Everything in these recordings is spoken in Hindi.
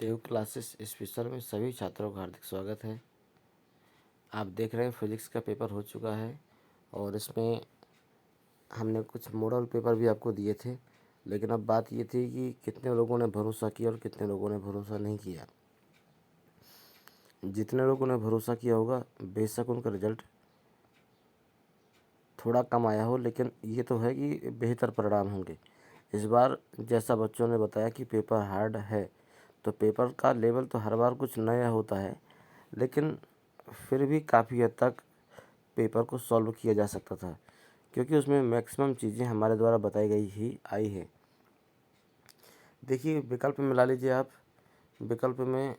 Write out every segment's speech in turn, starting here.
देव क्लासेस स्पेशल में सभी छात्रों का हार्दिक स्वागत है। आप देख रहे हैं फिजिक्स का पेपर हो चुका है और इसमें हमने कुछ मॉडल पेपर भी आपको दिए थे, लेकिन अब बात ये थी कि कितने लोगों ने भरोसा किया और कितने लोगों ने भरोसा नहीं किया। जितने लोगों ने भरोसा किया होगा बेशक उनका रिजल्ट थोड़ा कम आया हो, लेकिन ये तो है कि बेहतर परिणाम होंगे। इस बार जैसा बच्चों ने बताया कि पेपर हार्ड है, तो पेपर का लेवल तो हर बार कुछ नया होता है, लेकिन फिर भी काफ़ी हद तक पेपर को सॉल्व किया जा सकता था, क्योंकि उसमें मैक्सिमम चीज़ें हमारे द्वारा बताई गई ही आई है। देखिए विकल्प में ला लीजिए आप। विकल्प में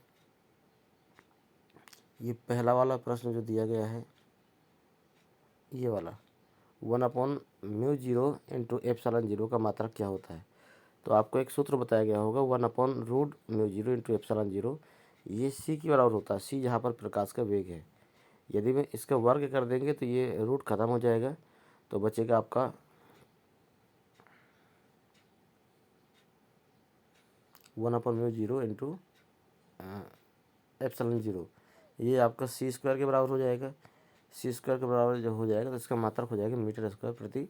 ये पहला वाला प्रश्न जो दिया गया है, ये वाला 1/μ0 इंटू ε0 का मात्रक क्या होता है। तो आपको एक सूत्र बताया गया होगा 1/√μ0 इंटू ε0। ये सी के बराबर होता है। सी जहाँ पर प्रकाश का वेग है। यदि मैं इसका वर्ग कर देंगे तो ये रूट खत्म हो जाएगा, तो बचेगा आपका 1/μ0 इंटू ε0। ये आपका सी स्क्वायर के बराबर हो जाएगा। सी स्क्वायर के बराबर जब हो जाएगा तो इसका मात्रक हो जाएगा मीटर स्क्वायर प्रति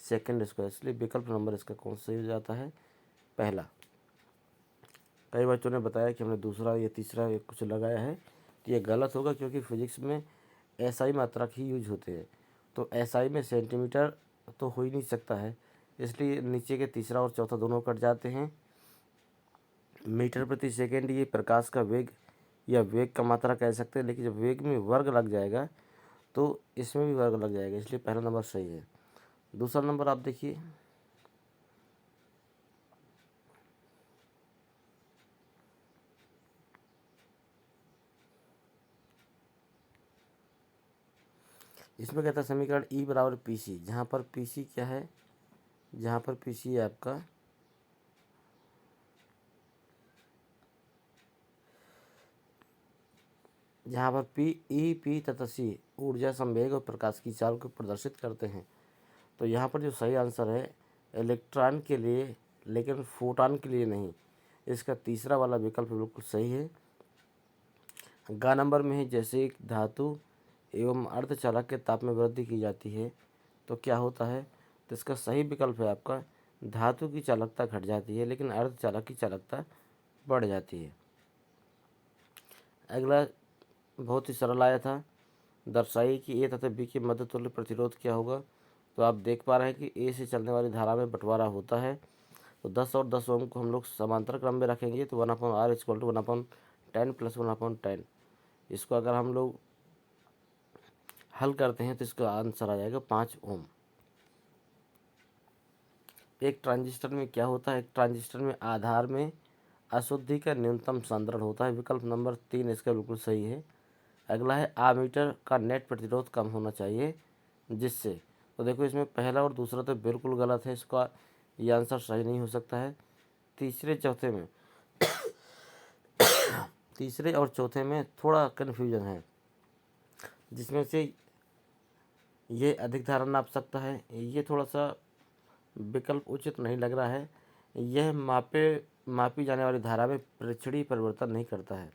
सेकंड स्क्वायर। इसलिए विकल्प नंबर इसका कौन सा हो जाता है, पहला। कई बच्चों ने बताया कि हमने दूसरा या तीसरा या कुछ लगाया है, तो ये गलत होगा, क्योंकि फिजिक्स में एसआई मात्रक ही यूज होते हैं। तो एसआई में सेंटीमीटर तो हो ही नहीं सकता है, इसलिए नीचे के तीसरा और चौथा दोनों कट जाते हैं। मीटर प्रति सेकंड ये प्रकाश का वेग या वेग का मात्रा कह सकते हैं, लेकिन जब वेग में वर्ग लग जाएगा तो इसमें भी वर्ग लग जाएगा, इसलिए पहला नंबर सही है। दूसरा नंबर आप देखिए, इसमें कहता है समीकरण ई बराबर पी सी, जहाँ पर पी सी क्या है, जहाँ पर पी सी है आपका जहाँ पर पी ई पी तथा सी ऊर्जा संवेग और प्रकाश की चाल को प्रदर्शित करते हैं। तो यहाँ पर जो सही आंसर है इलेक्ट्रॉन के लिए, लेकिन फोटॉन के लिए नहीं। इसका तीसरा वाला विकल्प बिल्कुल सही है। ग नंबर में ही जैसे एक धातु एवं अर्धचालक के ताप में वृद्धि की जाती है तो क्या होता है, तो इसका सही विकल्प है आपका धातु की चालकता घट जाती है, लेकिन अर्धचालक की चालकता बढ़ जाती है। अगला बहुत ही सरल आया था, दर्शाइए कि ए तथा बी के मध्य तुल्य प्रतिरोध क्या होगा। तो आप देख पा रहे हैं कि ए से चलने वाली धारा में बंटवारा होता है, तो 10 और 10 ओम को हम लोग समांतर क्रम में रखेंगे, तो 1/r इक्वल टू 1/10 प्लस 1/10। इसको अगर हम लोग हल करते हैं तो इसका आंसर आ जाएगा 5 ओम। एक ट्रांजिस्टर में क्या होता है, एक ट्रांजिस्टर में आधार में अशुद्धि का न्यूनतम सांद्रण होता है। विकल्प नंबर 3 इसका बिल्कुल सही है। अगला है आमीटर का नेट प्रतिरोध कम होना चाहिए, जिससे, तो देखो इसमें पहला और दूसरा तो बिल्कुल गलत है, इसका ये आंसर सही नहीं हो सकता है। तीसरे चौथे में तीसरे और चौथे में थोड़ा कन्फ्यूजन है, जिसमें से ये अधिक धारा नाप सकता है, ये थोड़ा सा विकल्प उचित नहीं लग रहा है। यह मापी जाने वाली धारा में प्रेक्षणीय परिवर्तन नहीं करता है।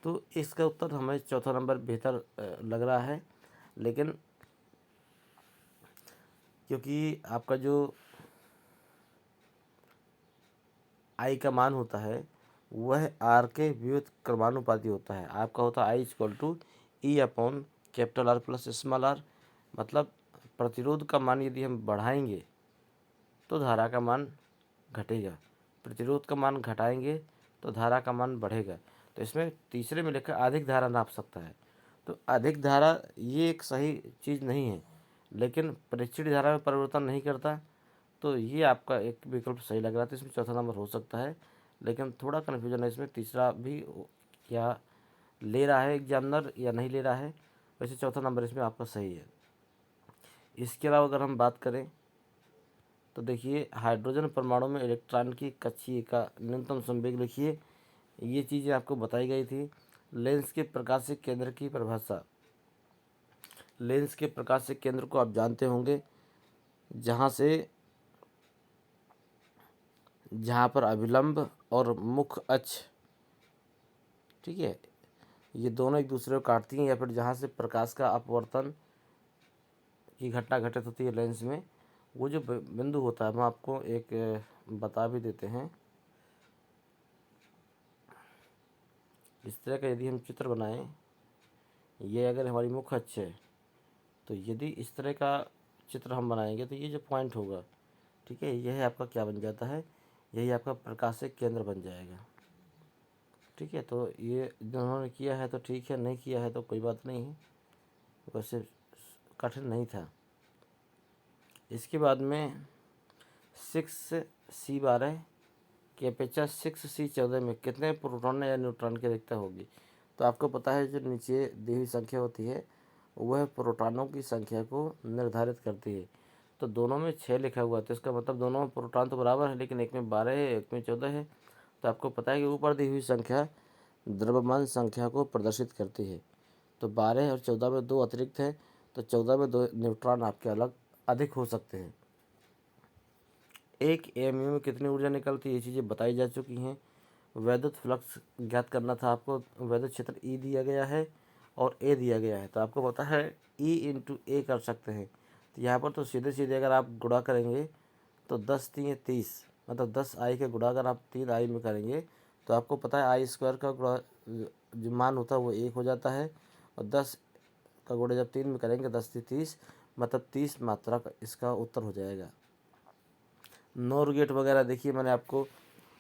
तो इसका उत्तर हमें चौथा नंबर बेहतर लग रहा है, लेकिन क्योंकि आपका जो आई का मान होता है वह आर के व्युत क्रमानुपाती होता है। आपका होता है I equal to E upon capital R plus small R. मतलब प्रतिरोध का मान यदि हम बढ़ाएंगे तो धारा का मान घटेगा, प्रतिरोध का मान घटाएंगे तो धारा का मान बढ़ेगा। तो इसमें तीसरे में लिखा अधिक धारा नाप सकता है, तो अधिक धारा ये एक सही चीज़ नहीं है, लेकिन प्रेक्षणीय धारा में परिवर्तन नहीं करता, तो ये आपका एक विकल्प सही लग रहा था। इसमें चौथा नंबर हो सकता है, लेकिन थोड़ा कन्फ्यूजन है इसमें, तीसरा भी क्या ले रहा है एग्जामिनर या नहीं ले रहा है। वैसे चौथा नंबर इसमें आपका सही है। इसके अलावा अगर हम बात करें तो देखिए हाइड्रोजन परमाणु में इलेक्ट्रॉन की कक्षीय का न्यूनतम संवेग लिखिए। ये चीज़ें आपको बताई गई थी। लेंस के प्रकाशिक केंद्र की परिभाषा, लेंस के प्रकाशिक केंद्र को आप जानते होंगे, जहाँ पर अभिलंब और मुख्य अक्ष, ठीक है, ये दोनों एक दूसरे को काटती हैं, या फिर जहाँ से प्रकाश का अपवर्तन की घटना घटित होती है लेंस में, वो जो बिंदु होता है, हम आपको एक बता भी देते हैं। इस तरह का यदि हम चित्र बनाएं, ये अगर हमारी मुख्य अक्ष है, तो यदि इस तरह का चित्र हम बनाएंगे तो ये जो पॉइंट होगा, ठीक है, यह आपका क्या बन जाता है, यही आपका प्रकाशिक केंद्र बन जाएगा। ठीक है, तो ये जिन्होंने किया है तो ठीक है, नहीं किया है तो कोई बात नहीं है, वैसे कठिन नहीं था। इसके बाद में 6C12 की अपेक्षा 6C14 में कितने प्रोटॉन या न्यूट्रॉन की अधिकता होगी। तो आपको पता है जो नीचे दी हुई संख्या होती है वह प्रोटॉनों की संख्या को निर्धारित करती है। तो दोनों में 6 लिखा हुआ है, तो इसका मतलब दोनों में प्रोटॉन तो बराबर है, लेकिन एक में 12 है, एक में 14 है। तो आपको पता है कि ऊपर दी हुई संख्या द्रव्यमान संख्या को प्रदर्शित करती है। तो 12 और 14 में 2 अतिरिक्त है, तो 14 में 2 न्यूट्रॉन आपके अलग अधिक हो सकते हैं। एक एएमयू में कितनी ऊर्जा निकलती है, ये चीज़ें बताई जा चुकी हैं। वैद्युत फ्लक्स ज्ञात करना था आपको, वैद्युत क्षेत्र ई दिया गया है और ए दिया गया है, तो आपको पता है ई इंटू ए कर सकते हैं। तो यहाँ पर तो सीधे सीधे अगर आप गुणा करेंगे तो 10 3 30, मतलब 10 आई के गुणा अगर आप 3 आई में करेंगे तो आपको पता है आई स्क्वायर का गुणा जो मान होता है वो 1 हो जाता है, और 10 का गुणा जब 3 में करेंगे 10 3 30, मतलब 30 मात्रा का इसका उत्तर हो जाएगा। नॉर गेट वगैरह देखिए मैंने आपको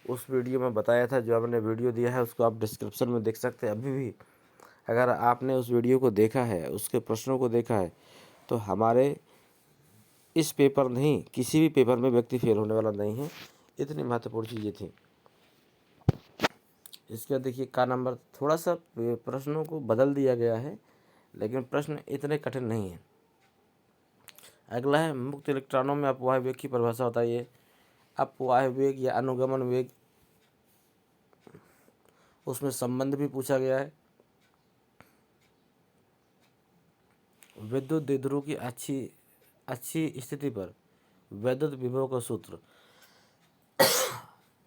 उस वीडियो में बताया था, जो आपने वीडियो दिया है उसको आप डिस्क्रिप्शन में देख सकते हैं। अभी भी अगर आपने उस वीडियो को देखा है, उसके प्रश्नों को देखा है, तो हमारे इस पेपर नहीं, किसी भी पेपर में व्यक्ति फेल होने वाला नहीं है। इतनी महत्वपूर्ण चीज़ें थी। इसके बाद देखिए का नंबर, थोड़ा सा प्रश्नों को बदल दिया गया है, लेकिन प्रश्न इतने कठिन नहीं है। अगला है मुक्त इलेक्ट्रॉनों में अपवाह वेग की परिभाषा बताइए। अपवाह वेग या अनुगमन वेग, उसमें संबंध भी पूछा गया है। विद्युत द्विध्रुव की अच्छी स्थिति पर वैद्युत विभव का सूत्र,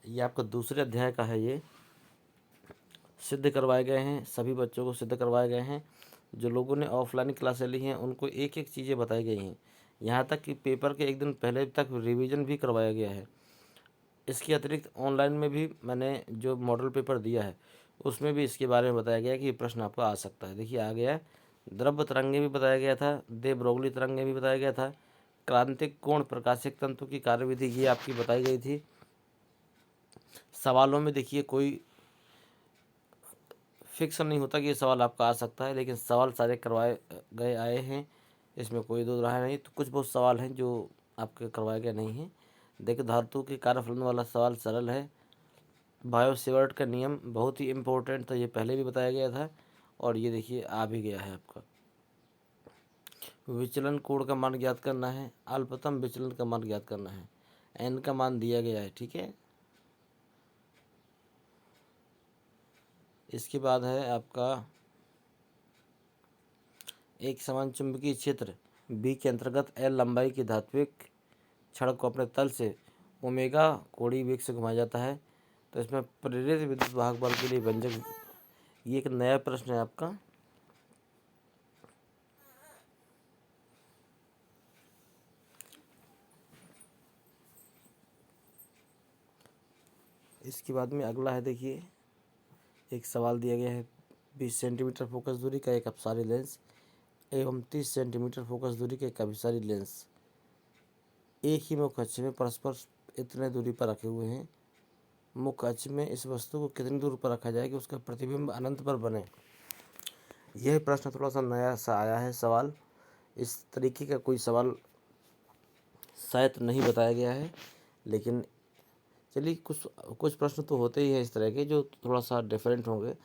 ये आपका दूसरे अध्याय का है। ये सिद्ध करवाए गए हैं, सभी बच्चों को सिद्ध करवाए गए हैं। जो लोगों ने ऑफलाइन क्लासें ली हैं उनको एक एक चीज़ें बताई गई हैं, यहाँ तक कि पेपर के एक दिन पहले तक रिवीजन भी करवाया गया है। इसके अतिरिक्त ऑनलाइन में भी मैंने जो मॉडल पेपर दिया है उसमें भी इसके बारे में बताया गया कि ये प्रश्न आपका आ सकता है। देखिए आ गया, द्रव्य तरंगे भी बताया गया था, दे ब्रोगली तरंगे भी बताया गया था, क्रांतिक कोण प्रकाशिक तंतु की कार्यविधि ये आपकी बताई गई थी। सवालों में देखिए कोई फिक्स नहीं होता कि ये सवाल आपका आ सकता है, लेकिन सवाल सारे करवाए गए आए हैं, इसमें कोई दो राय नहीं। तो कुछ बहुत सवाल हैं जो आपके करवाए गए नहीं हैं। देखिए धातु के कार्यफलन वाला सवाल सरल है। बायो सेवर्ट का नियम बहुत ही इम्पोर्टेंट था, ये पहले भी बताया गया था और ये देखिए आ भी गया है आपका। विचलन कोण का मान ज्ञात करना है, अल्पतम विचलन का मान ज्ञात करना है, एन का मान दिया गया है। ठीक है, इसके बाद है आपका एक समान चुंबकीय क्षेत्र बी के अंतर्गत एल लंबाई की धात्विक छड़ को अपने तल से ओमेगा कोणीय वेग से घुमाया जाता है। तो इसमें प्रेरित विद्युत वाहक बल के लिए व्यंजक, ये एक नया प्रश्न है आपका। इसके बाद में अगला है, देखिए एक सवाल दिया गया है 20 सेंटीमीटर फोकस दूरी का एक अपसारी लेंस एवं 30 सेंटीमीटर फोकस दूरी का एक अभिसारी लेंस एक ही मुख्य अक्ष में परस्पर इतने दूरी पर रखे हुए हैं। मुख्य अक्ष में इस वस्तु को कितनी दूर पर रखा जाए कि उसका प्रतिबिंब अनंत पर बने। यह प्रश्न थोड़ा सा नया सा आया है सवाल, इस तरीके का कोई सवाल शायद नहीं बताया गया है, लेकिन चलिए कुछ कुछ प्रश्न तो होते ही हैं इस तरह के जो थोड़ा सा डिफरेंट होंगे।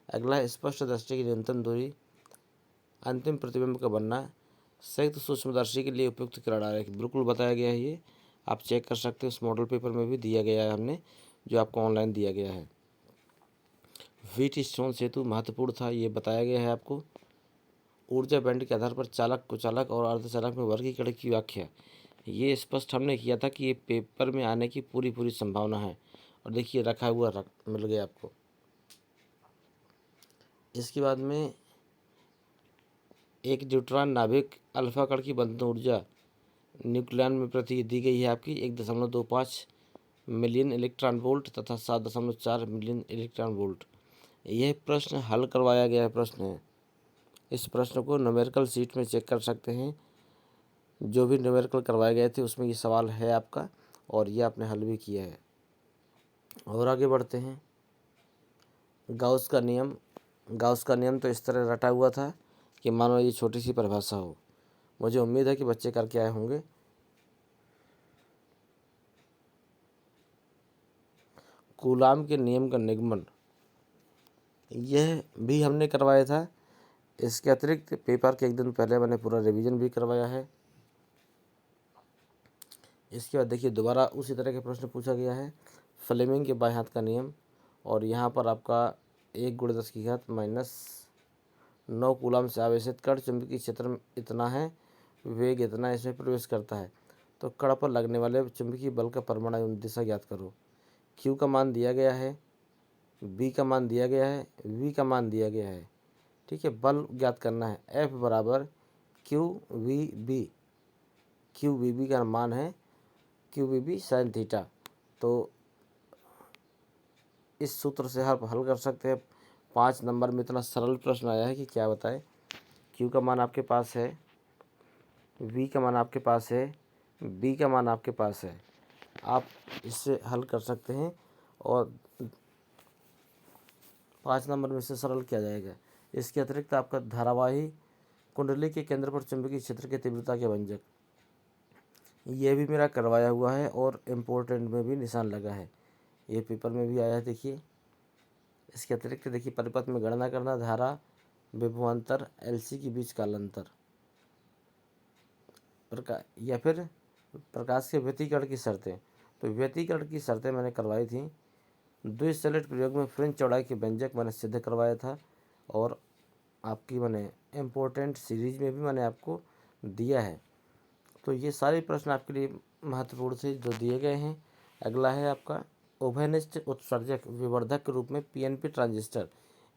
अगला है स्पष्ट दृष्टि की न्यूनतम दूरी अंतिम प्रतिबिंब का बनना संयुक्त सूक्ष्मदर्शी के लिए उपयुक्त किरण आरेख, बिल्कुल बताया गया है। ये आप चेक कर सकते हैं, उस मॉडल पेपर में भी दिया गया है हमने, जो आपको ऑनलाइन दिया गया है। व्हीट स्टोन सेतु महत्वपूर्ण था, ये बताया गया है आपको। ऊर्जा बैंड के आधार पर चालक, कुचालक और अर्धचालक में वर्गीकरण की व्याख्या, ये स्पष्ट हमने किया था कि ये पेपर में आने की पूरी संभावना है। और देखिए रखा हुआ मिल गया आपको। इसके बाद में एक न्यूट्रॉन नाभिक अल्फा कण की बंधन ऊर्जा न्यूक्लियन में प्रति दी गई है आपकी 1.25 मिलियन इलेक्ट्रॉन वोल्ट तथा 7.4 मिलियन इलेक्ट्रॉन वोल्ट। यह प्रश्न हल करवाया गया प्रश्न है। इस प्रश्न को न्यूमेरिकल सीट में चेक कर सकते हैं, जो भी न्यूमेरिकल करवाए गए थे उसमें ये सवाल है आपका, और ये आपने हल भी किया है। और आगे बढ़ते हैं। गाउस का नियम तो इस तरह रटा हुआ था कि मानो ये छोटी सी परिभाषा हो। मुझे उम्मीद है कि बच्चे करके आए होंगे। कूलाम के नियम का निगमन, यह भी हमने करवाया था। इसके अतिरिक्त पेपर के एक दिन पहले मैंने पूरा रिवीजन भी करवाया है। इसके बाद देखिए दोबारा उसी तरह के प्रश्न पूछा गया है। फ्लेमिंग के बाएं हाथ का नियम, और यहाँ पर आपका 1×10⁻⁹ कूलाम से आवेशित कण चुंबकीय क्षेत्र में इतना है, वेग इतना इसमें प्रवेश करता है, तो कण पर लगने वाले चुंबकीय बल का परिमाण एवं दिशा ज्ञात करो। Q का मान दिया गया है, B का मान दिया गया है, V का मान दिया गया है। ठीक है, बल ज्ञात करना है। F बराबर QVB, QVB का मान है QVB sin थीटा। तो इस सूत्र से आप हल कर सकते हैं। 5 नंबर में इतना सरल प्रश्न आया है कि क्या बताएं। Q का मान आपके पास है, V का मान आपके पास है, B का मान आपके पास है। आप इससे हल कर सकते हैं और 5 नंबर में से सरल किया जाएगा। इसके अतिरिक्त आपका धारावाही कुंडली के केंद्र पर चुंबकीय क्षेत्र की तीव्रता के व्यंजक, ये भी मेरा करवाया हुआ है और इम्पोर्टेंट में भी निशान लगा है, ये पेपर में भी आया है। देखिए इसके अतिरिक्त देखिए परिपथ में गणना करना, धारा विभवांतर LC के बीच कालांतर, या फिर प्रकाश के व्यतिकरण की शर्तें। तो व्यतिकरण की शर्तें मैंने करवाई थी। द्विसलिट प्रयोग में फ्रिंज चौड़ाई के व्यंजक मैंने सिद्ध करवाया था, और आपकी मैंने इम्पोर्टेंट सीरीज में भी मैंने आपको दिया है। तो ये सारे प्रश्न आपके लिए महत्वपूर्ण थे जो दिए गए हैं। अगला है आपका उभयनिष्ठ उत्सर्जक विवर्धक के रूप में PNP ट्रांजिस्टर,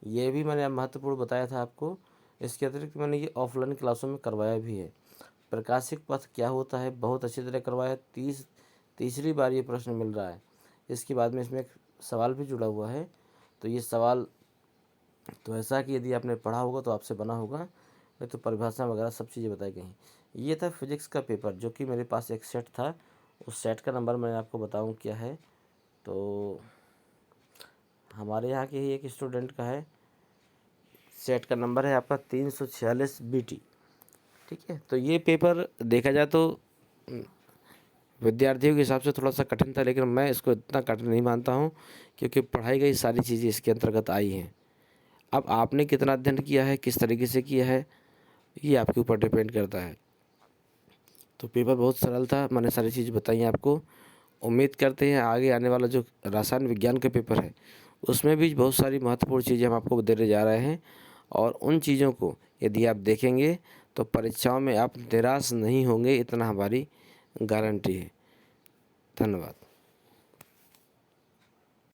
ये भी मैंने महत्वपूर्ण बताया था आपको। इसके अतिरिक्त मैंने ये ऑफलाइन क्लासों में करवाया भी है। प्रकाशिक पथ क्या होता है, बहुत अच्छी तरह करवाया है। तीसरी बार ये प्रश्न मिल रहा है। इसके बाद में इसमें एक सवाल भी जुड़ा हुआ है। तो ये सवाल तो ऐसा कि यदि आपने पढ़ा होगा तो आपसे बना होगा, नहीं तो परिभाषा वगैरह सब चीज़ें बताई गई। ये था फिजिक्स का पेपर, जो कि मेरे पास एक सेट था। उस सेट का नंबर मैं आपको बताऊं क्या है। तो हमारे यहाँ के ही एक स्टूडेंट का है, सेट का नंबर है आपका 346 BT। ठीक है, तो ये पेपर देखा जाए तो विद्यार्थियों के हिसाब से थोड़ा सा कठिन था, लेकिन मैं इसको इतना कठिन नहीं मानता हूँ, क्योंकि पढ़ाई गई सारी चीज़ें इसके अंतर्गत आई हैं। अब आपने कितना अध्ययन किया है, किस तरीके से किया है, ये आपके ऊपर डिपेंड करता है। तो पेपर बहुत सरल था, मैंने सारी चीज़ बताई आपको। उम्मीद करते हैं आगे आने वाला जो रसायन विज्ञान का पेपर है उसमें भी बहुत सारी महत्वपूर्ण चीज़ें हम आपको देने जा रहे हैं, और उन चीज़ों को यदि आप देखेंगे तो परीक्षाओं में आप निराश नहीं होंगे, इतना हमारी गारंटी है। धन्यवाद।